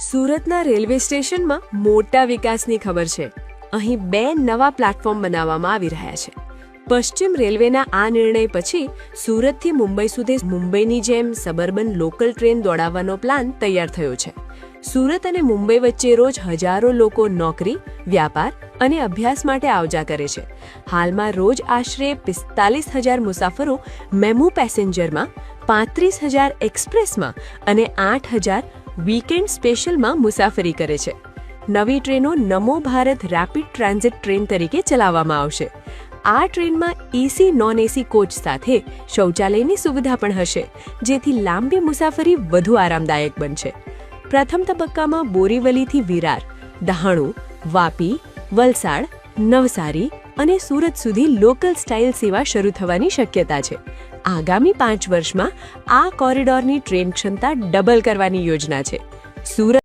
સુરતના રેલવે સ્ટેશનમાં મોટા વિકાસની ખબર છે. અહીં 2 નવા પ્લેટફોર્મ બનાવવામાં આવી રહ્યા છે. પશ્ચિમ રેલવેના આ નિર્ણય પછી સુરતથી મુંબઈ સુધી મુંબઈની જેમ સબર્બન લોકલ ટ્રેન દોડાવવાનો પ્લાન તૈયાર થયો છે. સુરત અને મુંબઈ વચ્ચે રોજ હજારો લોકો નોકરી, વ્યાપાર અને અભ્યાસ માટે આવજા કરે છે. હાલમાં રોજ આશરે 45,000 મુસાફરો મેમુ પેસેન્જરમાં, 35,000 એક્સપ્રેસમાં અને 8,000 વીકેન્ડ સ્પેશિયલમાં મુસાફરી કરે છે. નવી ટ્રેનો નમો ભારત રેપિડ ટ્રાન્ઝિટ ટ્રેન તરીકે ચલાવવામાં આવશે. આ ટ્રેનમાં એસી નોન એસી કોચ સાથે શૌચાલયની સુવિધા પણ હશે, જેથી લાંબી મુસાફરી વધુ આરામદાયક બનશે. પ્રથમ તબક્કામાં બોરીવલીથી વિરાર, દહાણુ, વાપી, વલસાડ, નવસારી અને સુરત સુધી લોકલ સ્ટાઇલ સેવા શરૂ થવાની શક્યતા છે. આગામી 5 વર્ષમાં આ કોરિડોરની ટ્રેન ક્ષમતા ડબલ કરવાની યોજના છે. સુરત